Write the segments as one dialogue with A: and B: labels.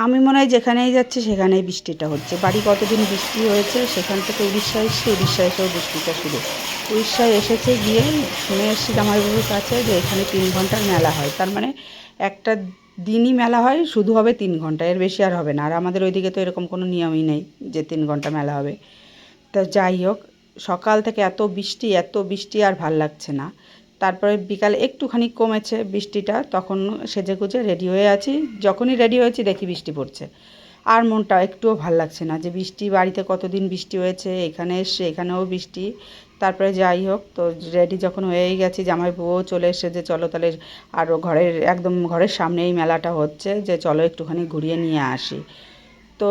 A: আমি মনে হয় যেখানেই যাচ্ছি সেখানেই বৃষ্টিটা হচ্ছে। বাড়ি কতদিন বৃষ্টি হয়েছে, সেখান থেকে উড়িষ্যায় এসেছি, উড়িষ্যায় এসেও বৃষ্টিটা শুরু। উড়িষ্যায় এসেছে গিয়ে শুনে এসেছি জামাইবাবুর কাছে যে এখানে 3 ঘন্টার মেলা হয়। তার মানে একটা দিনই মেলা হয়, শুধু হবে 3 ঘন্টা, এর বেশি আর হবে না। আর আমাদের ওইদিকে তো এরকম কোনো নিয়মই নেই যে 3 ঘন্টা মেলা হবে। তো যাই হোক, সকাল থেকে এত বৃষ্টি আর ভাল লাগছে না। তারপরে বিকালে একটুখানি কমেছে বৃষ্টিটা, তখন সেজেগুজে রেডি হয়ে আছি। যখনই রেডি হয়েছি দেখি বৃষ্টি পড়ছে। আর মনটা একটুও ভাল লাগছে না যে বৃষ্টি, বাড়িতে কতদিন বৃষ্টি হয়েছে, এখানে এসে এখানেও বৃষ্টি। তারপরে যাই হোক, তো রেডি যখন হয়েই গেছি, জামাইবাবুও চলে এসে যে চলো তাহলে, আরও ঘরের একদম ঘরের সামনেই মেলাটা হচ্ছে, যে চলো একটুখানি ঘুরিয়ে নিয়ে আসি। তো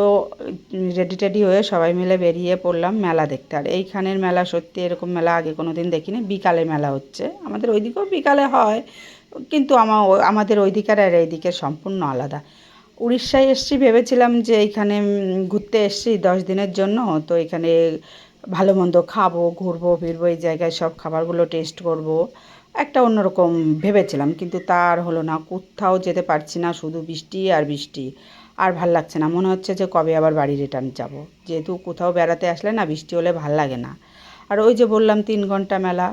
A: রেডি টেডি হয়ে সবাই মিলে বেরিয়ে পড়লাম মেলা দেখতে। আর এইখানের মেলা সত্যি এরকম মেলা আগে কোনো দিন দেখিনি। বিকালে মেলা হচ্ছে, আমাদের ওইদিকেও বিকালে হয়, কিন্তু আমাদের ওইদিকের আর এইদিকের সম্পূর্ণ আলাদা। উড়িষ্যায় এসছি, ভেবেছিলাম যে এইখানে ঘুরতে এসছি 10 দিনের জন্য, তো এখানে ভালো মন্দ খাবো, ঘুরবো ফিরবো, এই জায়গায় সব খাবারগুলো টেস্ট করব, একটা অন্যরকম ভেবেছিলাম। কিন্তু তা আর হলো না, কোথাও যেতে পারছি না, শুধু বৃষ্টি আর বৃষ্টি। আর ভাল লাগছে না, মনে হচ্ছে যে কবে আবার বাড়ি রিটার্ন যাব। যেহেতু কোথাও বেড়াতে আসলে না বৃষ্টি হলে ভাল লাগে না। আর ওই যে বললাম 3 ঘন্টা মেলা,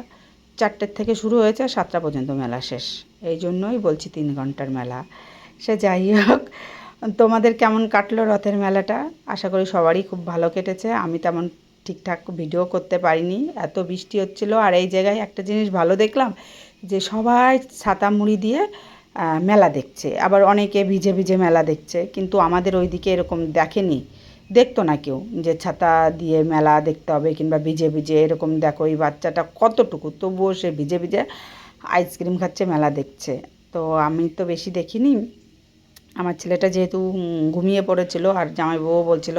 A: 4টের থেকে শুরু হয়েছে, 7টা পর্যন্ত মেলা শেষ। এই জন্যই বলছি 3 ঘন্টার মেলা। সে যাই হোক, তোমাদের কেমন কাটলো রথের মেলাটা? আশা করি সবারই খুব ভালো কেটেছে। আমি তেমন ঠিকঠাক ভিডিও করতে পারিনি, এত বৃষ্টি হচ্ছিলো। আর এই জায়গায় একটা জিনিস ভালো দেখলাম, যে সবাই ছাতা মুড়ি দিয়ে মেলা দেখছে, আবার অনেকে ভিজে ভিজে মেলা দেখছে। কিন্তু আমাদের ওইদিকে এরকম দেখেনি, দেখতো না কেউ যে ছাতা দিয়ে মেলা দেখতে হবে কিংবা ভিজে ভিজে এরকম। দেখো এই বাচ্চাটা কতটুকু, তবুও সে ভিজে ভিজে আইসক্রিম খাচ্ছে, মেলা দেখছে। তো আমি তো বেশি দেখিনি। আমার ছেলেটা যেহেতু ঘুমিয়ে পড়েছিল, আর জামাইবাবুও বলছিল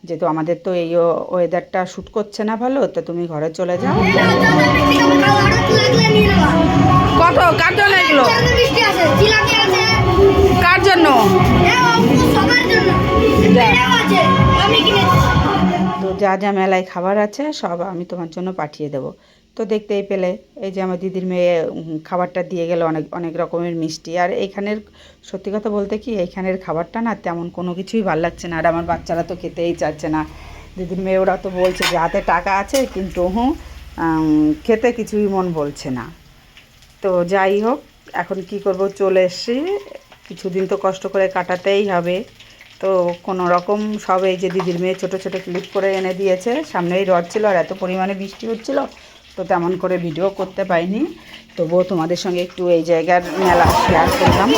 A: যেহেতু আমাদের তো এই ওয়েদারটা শ্যুট করছে না ভালো, তো তুমি ঘরে চলে যাও। কত কার জন্য এগুলো, কার জন্য? তো যা যা মেলায় খাবার আছে সব আমি তোমার জন্য পাঠিয়ে দেবো। তো দেখতেই পেলে, এই যে আমার দিদির মেয়ে খাবারটা দিয়ে গেল, অনেক অনেক রকমের মিষ্টি। আর এইখানের সত্যি কথা বলতে কি, এইখানের খাবারটা না তেমন কোনো কিছুই ভাল লাগছে না। আর আমার বাচ্চারা তো খেতেই চাচ্ছে না। দিদির মেয়ে ওরা তো বলছে যে হাতে টাকা আছে, কিন্তু খেতে কিছুই মন বলছে না। তো যাই হোক, এখন কি করব, চলে এসছি, কিছুদিন তো কষ্ট করে কাটাতেই হবে। তো কোনো রকম সব, এই যে দিদির মেয়ে ছোটো ছোটো ক্লিপ করে এনে দিয়েছে, সামনেই রথ ছিল আর এত পরিমাণে বৃষ্টি হচ্ছিল, তো তেমন করে ভিডিও করতে পারিনি। তবুও তোমাদের সঙ্গে একটু এই জায়গার মেলা শেয়ার করলাম।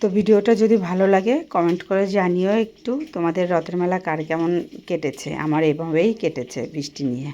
A: তো ভিডিওটা যদি ভালো লাগে কমেন্ট করে জানিও একটু, তোমাদের রথের মেলা কার কেমন কেটেছে। আমার এভাবেই কেটেছে বৃষ্টি নিয়ে।